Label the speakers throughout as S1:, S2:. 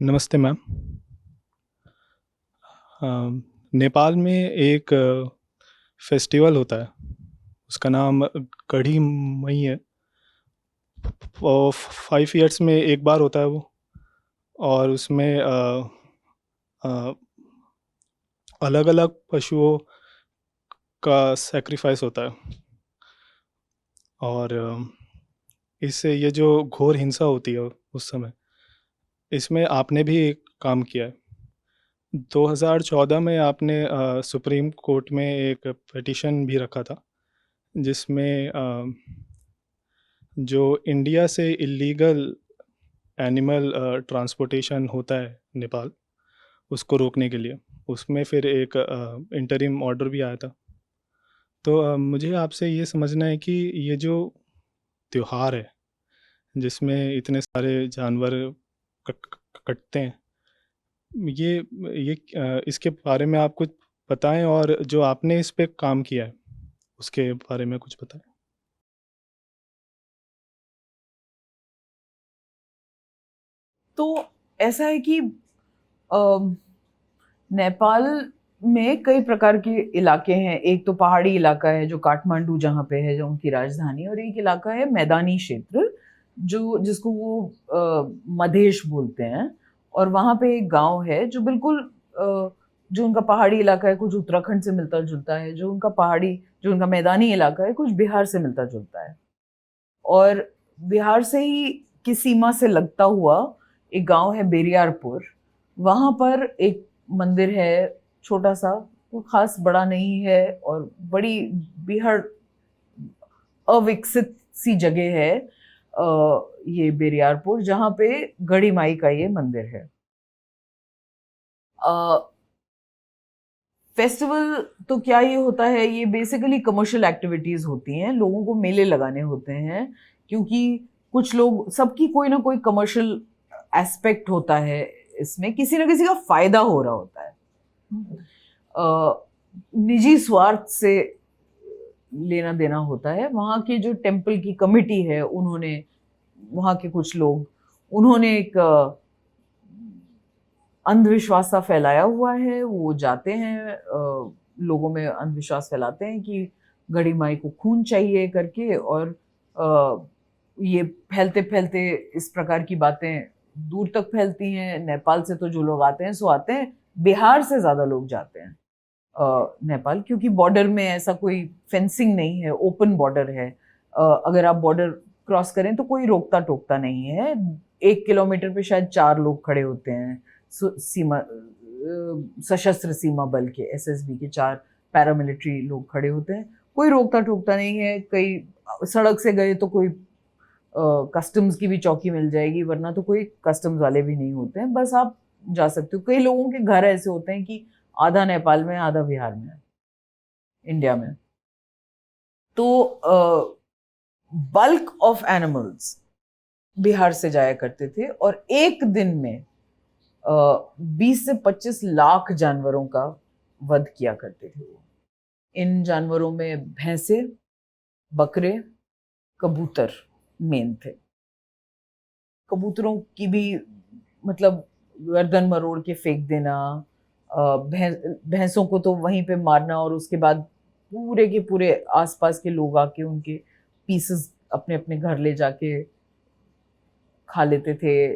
S1: नमस्ते मैम। नेपाल में एक फेस्टिवल होता है। उसका नाम गढ़ी मई है। और 5 इयर्स में एक बार होता है वो। और उसमें अलग अलग पशुओं का सेक्रीफाइस होता है। और इससे ये जो घोर हिंसा होती है उस समय, इसमें आपने भी एक काम किया है। 2014 में आपने सुप्रीम कोर्ट में एक पिटीशन भी रखा था, जिसमें जो इंडिया से इलीगल एनिमल ट्रांसपोर्टेशन होता है नेपाल, उसको रोकने के लिए, उसमें फिर एक इंटरिम ऑर्डर भी आया था। तो मुझे आपसे ये समझना है कि ये जो त्योहार है जिसमें इतने सारे जानवर कटते हैं, ये इसके बारे में आप कुछ बताएं, और जो आपने इस पे काम किया है उसके बारे में कुछ बताएं।
S2: तो ऐसा है कि नेपाल में कई प्रकार के इलाके हैं। एक तो पहाड़ी इलाका है जो काठमांडू जहाँ पे है, जो उनकी राजधानी, और एक इलाका है मैदानी क्षेत्र जो जिसको वो मधेश बोलते हैं। और वहाँ पे एक गांव है जो बिल्कुल जो उनका पहाड़ी इलाका है कुछ उत्तराखंड से मिलता जुलता है, जो उनका मैदानी इलाका है कुछ बिहार से मिलता जुलता है। और बिहार से ही की सीमा से लगता हुआ एक गांव है बेरियारपुर। वहां पर एक मंदिर है, छोटा सा, वो खास बड़ा नहीं है, और बड़ी बेहद अविकसित सी जगह है ये बेरियारपुर, जहाँ पे गढ़ी माई का ये मंदिर है। फेस्टिवल तो क्या ये होता है, ये बेसिकली कमर्शियल एक्टिविटीज होती हैं, लोगों को मेले लगाने होते हैं, क्योंकि कुछ लोग, सबकी कोई ना कोई कमर्शियल एस्पेक्ट होता है, इसमें किसी ना किसी का फायदा हो रहा होता है। निजी स्वार्थ से लेना देना होता है। वहाँ के जो टेम्पल की कमिटी है, उन्होंने, वहाँ के कुछ लोग, उन्होंने एक अंधविश्वास सा फैलाया हुआ है। वो जाते हैं, लोगों में अंधविश्वास फैलाते हैं कि गढ़ी माई को खून चाहिए करके, और ये फैलते फैलते इस प्रकार की बातें दूर तक फैलती हैं। नेपाल से तो जो लोग आते हैं सो आते हैं, बिहार से ज्यादा लोग जाते हैं नेपाल, क्योंकि बॉर्डर में ऐसा कोई फेंसिंग नहीं है, ओपन बॉर्डर है। अगर आप बॉर्डर क्रॉस करें तो कोई रोकता टोकता नहीं है। 1 किलोमीटर पे शायद 4 लोग खड़े होते हैं, सीमा सशस्त्र सीमा बल के, एसएसबी के 4 पैरामिलिट्री लोग खड़े होते हैं। कोई रोकता टोकता नहीं है। कई सड़क से गए तो कोई कस्टम्स की भी चौकी मिल जाएगी, वरना तो कोई कस्टम्स वाले भी नहीं होते हैं, बस आप जा सकते हो। कई लोगों के घर ऐसे होते हैं कि आधा नेपाल में आधा बिहार में, इंडिया में। तो बल्क ऑफ एनिमल्स बिहार से जाया करते थे, और एक दिन में 20 से 25 लाख जानवरों का वध किया करते थे वो। इन जानवरों में भैंसे, बकरे, कबूतर मेन थे। कबूतरों की भी, मतलब, गर्दन मरोड़ के फेंक देना, भैंसों को तो वहीं पे मारना, और उसके बाद पूरे के पूरे आसपास के लोग आके उनके पीसेस अपने अपने घर ले जाके खा लेते थे,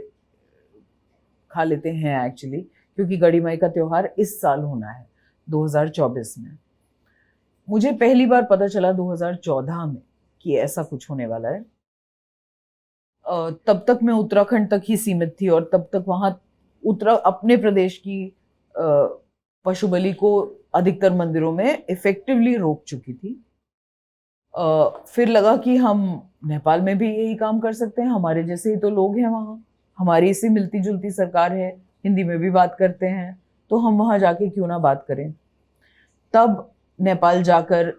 S2: खा लेते हैं एक्चुअली, क्योंकि गढ़ी माई का त्योहार इस साल होना है 2024 में। मुझे पहली बार पता चला 2014 में कि ऐसा कुछ होने वाला है। तब तक मैं उत्तराखंड तक ही सीमित थी, और तब तक वहां अपने प्रदेश की पशु बलि को अधिकतर मंदिरों में इफेक्टिवली रोक चुकी थी। फिर लगा कि हम नेपाल में भी यही काम कर सकते हैं, हमारे जैसे ही तो लोग हैं वहाँ, हमारी से मिलती जुलती सरकार है, हिंदी में भी बात करते हैं, तो हम वहाँ जाके क्यों ना बात करें। तब नेपाल जाकर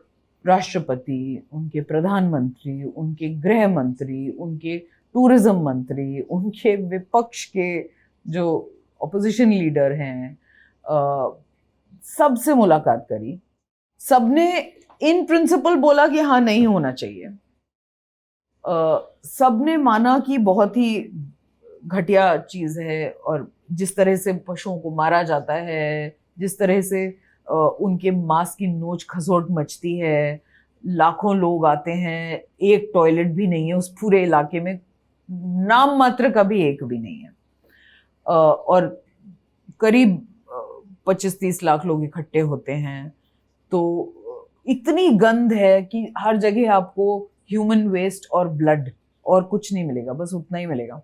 S2: राष्ट्रपति, उनके प्रधानमंत्री, उनके गृह मंत्री, उनके टूरिज्म मंत्री, उनके विपक्ष के जो ऑपोजिशन लीडर हैं, सबसे मुलाकात करी। सबने इन प्रिंसिपल बोला कि हाँ, नहीं होना चाहिए। सबने माना कि बहुत ही घटिया चीज है। और जिस तरह से पशुओं को मारा जाता है, जिस तरह से उनके मांस की नोच खसोट मचती है, लाखों लोग आते हैं, एक टॉयलेट भी नहीं है उस पूरे इलाके में, नाम मात्र का भी एक भी नहीं है। और करीब 25-30 लाख लोग इकट्ठे होते हैं, तो इतनी गंध है कि हर जगह आपको ह्यूमन वेस्ट और ब्लड और कुछ नहीं मिलेगा, बस उतना ही मिलेगा।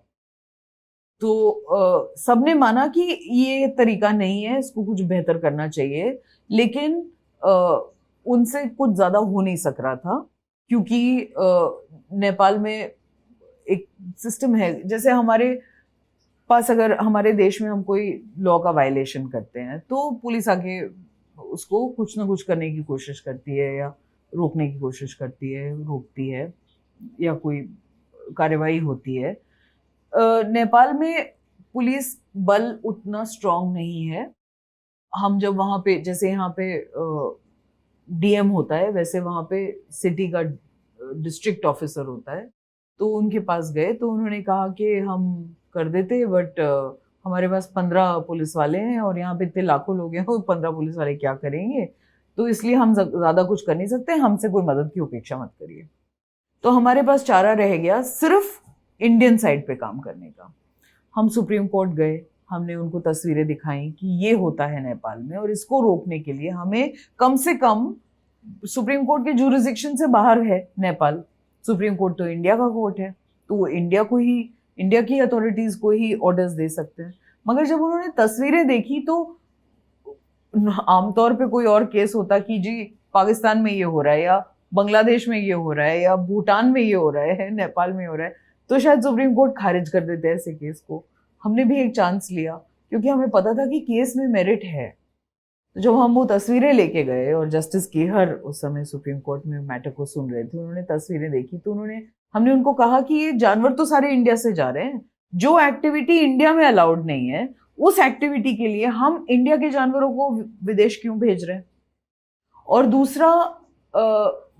S2: तो सबने माना कि ये तरीका नहीं है, इसको कुछ बेहतर करना चाहिए, लेकिन उनसे कुछ ज्यादा हो नहीं सक रहा था, क्योंकि नेपाल में एक सिस्टम है, जैसे हमारे पास अगर हमारे देश में हम कोई लॉ का वायलेशन करते हैं तो पुलिस आके उसको कुछ ना कुछ करने की कोशिश करती है, या रोकने की कोशिश करती है, रोकती है, या कोई कार्यवाही होती है। नेपाल में पुलिस बल उतना स्ट्रांग नहीं है। हम जब वहाँ पे, जैसे यहाँ पे डीएम होता है, वैसे वहाँ पे सिटी का डिस्ट्रिक्ट ऑफिसर होता है, तो उनके पास गए तो उन्होंने कहा कि हम कर देते, बट हमारे पास 15 पुलिस वाले हैं और यहाँ पे इतने लाखों लोग हैं, 15 पुलिस वाले क्या करेंगे, तो इसलिए हम ज्यादा कुछ कर नहीं सकते, हमसे कोई मदद की अपेक्षा मत करिए। तो हमारे पास चारा रह गया सिर्फ इंडियन साइड पे काम करने का। हम सुप्रीम कोर्ट गए, हमने उनको तस्वीरें दिखाई कि ये होता है नेपाल में, और इसको रोकने के लिए हमें कम से कम, सुप्रीम कोर्ट के जुरिसडिक्शन से बाहर है नेपाल, सुप्रीम कोर्ट तो इंडिया का कोर्ट है, तो वो इंडिया की अथॉरिटीज को ही ऑर्डर्स दे सकते हैं। मगर जब उन्होंने तस्वीरें देखी तो आमतौर पे कोई और केस होता कि जी पाकिस्तान में ये हो रहा है, या बांग्लादेश में ये हो रहा है, या भूटान में ये हो रहा है, नेपाल में हो रहा है, तो शायद सुप्रीम कोर्ट खारिज कर देते ऐसे केस को। हमने भी एक चांस लिया, क्योंकि हमें पता था कि केस में मेरिट है। तो जब हम वो तस्वीरें लेके गए, और जस्टिस केहर उस समय सुप्रीम कोर्ट में मैटर को सुन रहे थे, उन्होंने तस्वीरें देखी, तो हमने उनको कहा कि ये जानवर तो सारे इंडिया से जा रहे हैं, जो एक्टिविटी इंडिया में अलाउड नहीं है, उस एक्टिविटी के लिए हम इंडिया के जानवरों को विदेश क्यों भेज रहे हैं? और दूसरा,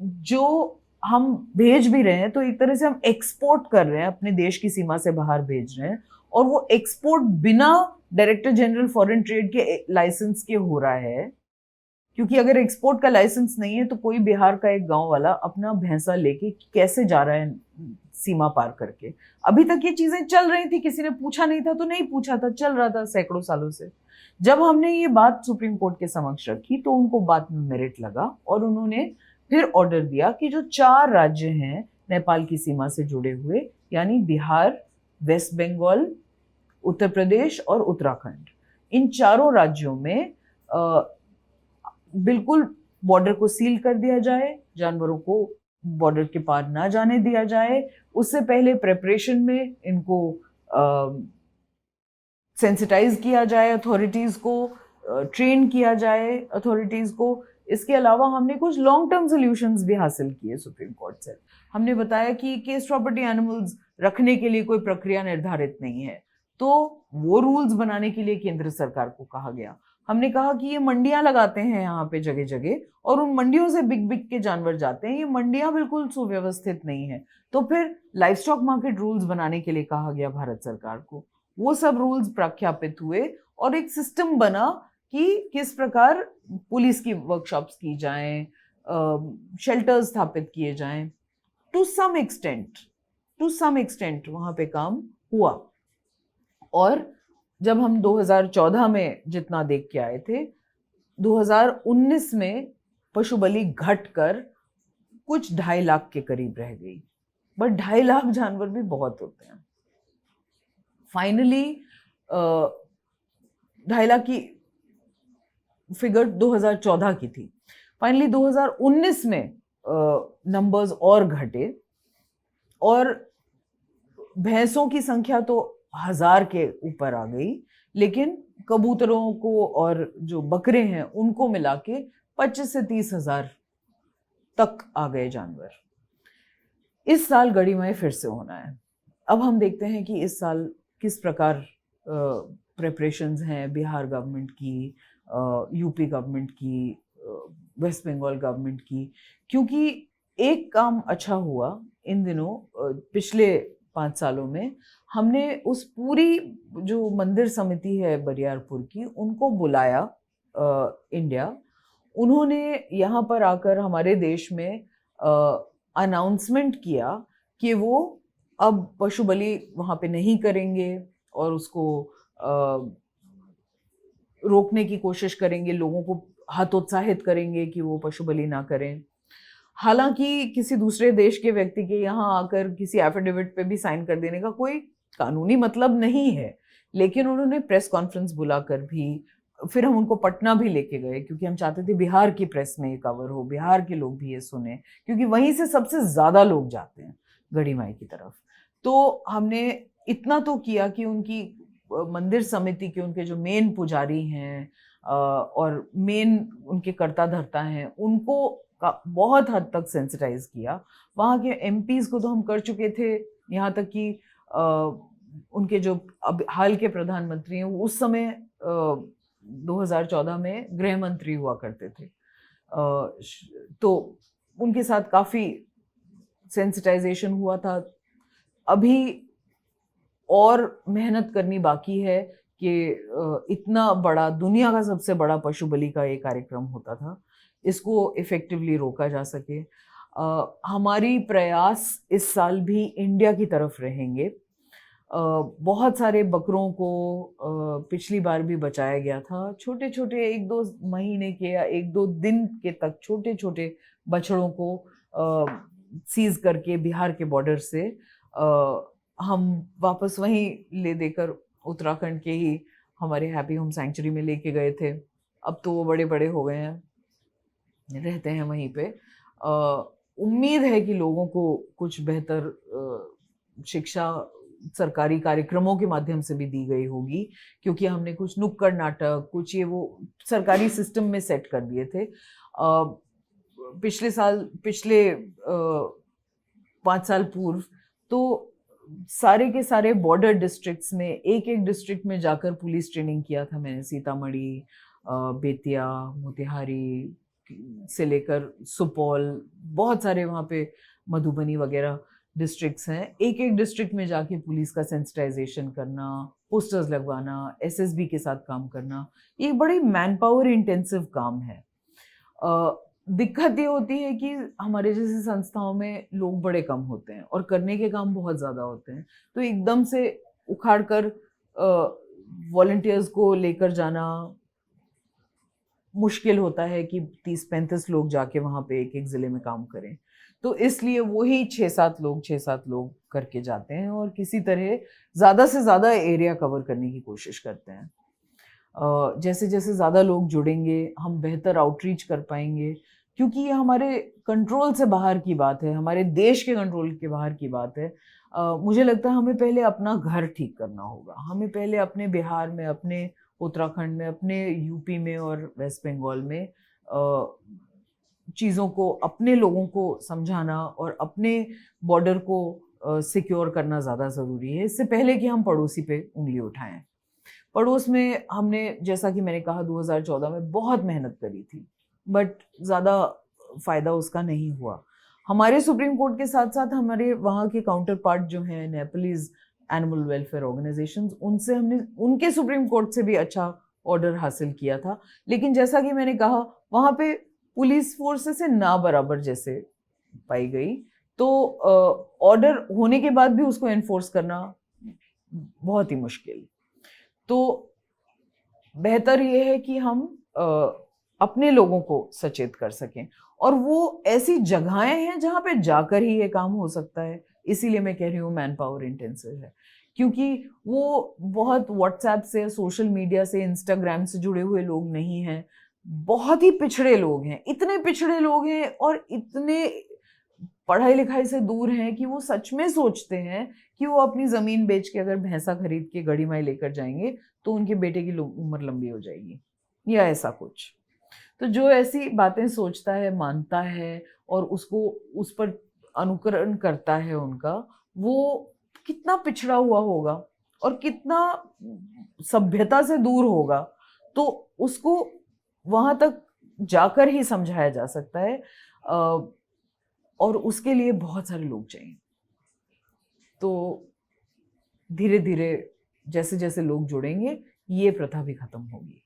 S2: जो हम भेज भी रहे हैं तो एक तरह से हम एक्सपोर्ट कर रहे हैं, अपने देश की सीमा से बाहर भेज रहे हैं, और वो एक्सपोर्ट बिना डायरेक्टर जनरल फॉरेन ट्रेड के लाइसेंस के हो रहा है। क्योंकि अगर एक्सपोर्ट का लाइसेंस नहीं है तो कोई बिहार का एक गांव वाला अपना भैंसा लेके कैसे जा रहा है सीमा पार करके? अभी तक ये चीजें चल रही थी, किसी ने पूछा नहीं था तो नहीं पूछा था, चल रहा था सैकड़ों सालों से। जब हमने ये बात सुप्रीम कोर्ट के समक्ष रखी तो उनको बात में मेरिट लगा, और उन्होंने फिर ऑर्डर दिया कि जो 4 राज्य हैं नेपाल की सीमा से जुड़े हुए, यानी बिहार, वेस्ट बंगाल, उत्तर प्रदेश और उत्तराखंड, इन चारों राज्यों में बिल्कुल बॉर्डर को सील कर दिया जाए, जानवरों को बॉर्डर के पार ना जाने दिया जाए। उससे पहले प्रेपरेशन में इनको सेंसिटाइज किया जाए, अथॉरिटीज को ट्रेन किया जाए, अथॉरिटीज को। इसके अलावा हमने कुछ लॉन्ग टर्म सोल्यूशंस भी हासिल किए सुप्रीम कोर्ट से। हमने बताया कि केस प्रॉपर्टी एनिमल्स रखने के लिए कोई प्रक्रिया निर्धारित नहीं है, तो वो रूल्स बनाने के लिए केंद्र सरकार को कहा गया। हमने कहा कि ये मंडियां लगाते हैं यहाँ पे जगह जगह, और उन मंडियों से बिक बिक के जानवर जाते हैं, ये मंडियां बिल्कुल सुव्यवस्थित नहीं है, तो फिर लाइव स्टॉक मार्केट रूल्स बनाने के लिए कहा गया भारत सरकार को। वो सब रूल्स प्रख्यापित हुए, और एक सिस्टम बना कि किस प्रकार पुलिस की वर्कशॉप्स की जाएं, शेल्टर्स स्थापित किए जाएं। टू सम एक्सटेंट वहां पे काम हुआ। और जब हम 2014 में जितना देख के आए थे, 2019 में पशु बलि घटकर कुछ 2.5 लाख के करीब रह गई, बट 2.5 लाख जानवर भी बहुत होते हैं। फाइनली 2.5 लाख की फिगर 2014 की थी। फाइनली 2019 में नंबर्स और घटे, और भैंसों की संख्या तो 1000 के ऊपर आ गई, लेकिन कबूतरों को और जो बकरे हैं उनको मिला के 25 से 30 हजार तक आ गए जानवर। इस साल गढ़ीमय फिर से होना है। अब हम देखते हैं कि इस साल किस प्रकार प्रेपरेशंस हैं बिहार गवर्नमेंट की, यूपी गवर्नमेंट की, वेस्ट बंगाल गवर्नमेंट की। क्योंकि एक काम अच्छा हुआ इन दिनों, पिछले 5 सालों में हमने उस पूरी जो मंदिर समिति है बरियारपुर की, उनको बुलाया इंडिया। उन्होंने यहाँ पर आकर हमारे देश में अनाउंसमेंट किया कि वो अब पशु बलि वहाँ पे नहीं करेंगे और उसको रोकने की कोशिश करेंगे, लोगों को हतोत्साहित करेंगे कि वो पशु बलि ना करें। हालांकि किसी दूसरे देश के व्यक्ति के यहाँ आकर किसी एफिडेविट पे भी साइन कर देने का कोई कानूनी मतलब नहीं है, लेकिन उन्होंने प्रेस कॉन्फ्रेंस बुलाकर भी, फिर हम उनको पटना भी लेके गए क्योंकि हम चाहते थे बिहार की प्रेस में ये कवर हो, बिहार के लोग भी ये सुने, क्योंकि वहीं से सबसे ज्यादा लोग जाते हैं गढ़ी माई की तरफ। तो हमने इतना तो किया कि उनकी मंदिर समिति के उनके जो मेन पुजारी हैं और मेन उनके कर्ता धर्ता हैं, उनको बहुत हद तक सेंसिटाइज किया। वहाँ के एमपीज को तो हम कर चुके थे, यहाँ तक कि उनके जो अब हाल के प्रधानमंत्री हैं वो उस समय 2014 में गृह मंत्री हुआ करते थे, तो उनके साथ काफी सेंसिटाइजेशन हुआ था। अभी और मेहनत करनी बाकी है कि इतना बड़ा, दुनिया का सबसे बड़ा पशु बलि का एक कार्यक्रम होता था, इसको इफेक्टिवली रोका जा सके। हमारी प्रयास इस साल भी इंडिया की तरफ रहेंगे। बहुत सारे बकरों को पिछली बार भी बचाया गया था, छोटे छोटे 1-2 महीने के या 1-2 दिन के तक छोटे छोटे बछड़ों को सीज करके बिहार के बॉर्डर से हम वापस वहीं ले देकर उत्तराखंड के ही हमारे हैप्पी होम सैंक्चुरी में लेके गए थे। अब तो वो बड़े बड़े हो गए हैं, रहते हैं वहीं पे। उम्मीद है कि लोगों को कुछ बेहतर शिक्षा सरकारी कार्यक्रमों के माध्यम से भी दी गई होगी, क्योंकि हमने कुछ नुक्कड़ नाटक, कुछ ये वो सरकारी सिस्टम में सेट कर दिए थे। पिछले 5 साल पूर्व तो सारे के सारे बॉर्डर डिस्ट्रिक्ट्स में, एक एक डिस्ट्रिक्ट में जाकर पुलिस ट्रेनिंग किया था मैंने। सीतामढ़ी, बेतिया, मोतिहारी से लेकर सुपौल, बहुत सारे वहाँ पे मधुबनी वगैरह डिस्ट्रिक्ट्स हैं। एक एक डिस्ट्रिक्ट में जाके पुलिस का सेंसिटाइजेशन करना, पोस्टर्स लगवाना, एसएसबी के साथ काम करना, ये बड़ी मैन पावर इंटेंसिव काम है। दिक्कत ये होती है कि हमारे जैसी संस्थाओं में लोग बड़े कम होते हैं और करने के काम बहुत ज़्यादा होते हैं, तो एकदम से उखाड़ कर वॉलंटियर्स को लेकर जाना मुश्किल होता है कि 30-35 लोग जाके वहाँ पे एक एक ज़िले में काम करें। तो इसलिए वही 6-7 लोग करके जाते हैं और किसी तरह ज़्यादा से ज़्यादा एरिया कवर करने की कोशिश करते हैं। जैसे जैसे ज़्यादा लोग जुड़ेंगे, हम बेहतर आउटरीच कर पाएंगे, क्योंकि ये हमारे कंट्रोल से बाहर की बात है, हमारे देश के कंट्रोल के बाहर की बात है। मुझे लगता है हमें पहले अपना घर ठीक करना होगा। हमें पहले अपने बिहार में, अपने उत्तराखंड में, अपने यूपी में और वेस्ट बंगाल में चीज़ों को, अपने लोगों को समझाना और अपने बॉर्डर को सिक्योर करना ज़्यादा ज़रूरी है, इससे पहले कि हम पड़ोसी पे उंगली उठाएं। पड़ोस में हमने, जैसा कि मैंने कहा, 2014 में बहुत मेहनत करी थी, बट ज़्यादा फ़ायदा उसका नहीं हुआ। हमारे सुप्रीम कोर्ट के साथ साथ हमारे वहाँ के काउंटर पार्ट जो हैं, नेपालीज एनिमल वेलफेयर ऑर्गेनाइजेशंस, उनसे हमने, उनके सुप्रीम कोर्ट से भी अच्छा ऑर्डर हासिल किया था। लेकिन जैसा कि मैंने कहा, वहाँ पे पुलिस फोर्स से ना बराबर जैसे पाई गई, तो ऑर्डर होने के बाद भी उसको एनफोर्स करना बहुत ही मुश्किल। तो बेहतर ये है कि हम अपने लोगों को सचेत कर सकें, और वो ऐसी जगहें हैं जहाँ पे जाकर ही ये काम हो सकता है। इसीलिए मैं कह रही हूँ मैन पावर इंटेंसिव है, क्योंकि वो बहुत व्हाट्सएप से, सोशल मीडिया से, इंस्टाग्राम से जुड़े हुए लोग नहीं हैं, बहुत ही पिछड़े लोग हैं। इतने पिछड़े लोग हैं और इतने पढ़ाई लिखाई से दूर हैं कि वो सच में सोचते हैं कि वो अपनी ज़मीन बेच के अगर भैंसा खरीद के गढ़ी माई लेकर जाएंगे तो उनके बेटे की उम्र लंबी हो जाएगी, या ऐसा कुछ। तो जो ऐसी बातें सोचता है, मानता है और उसको, उस पर अनुकरण करता है उनका, वो कितना पिछड़ा हुआ होगा और कितना सभ्यता से दूर होगा। तो उसको वहां तक जाकर ही समझाया जा सकता है, और उसके लिए बहुत सारे लोग चाहिए। तो धीरे धीरे जैसे जैसे लोग जुड़ेंगे ये प्रथा भी खत्म होगी।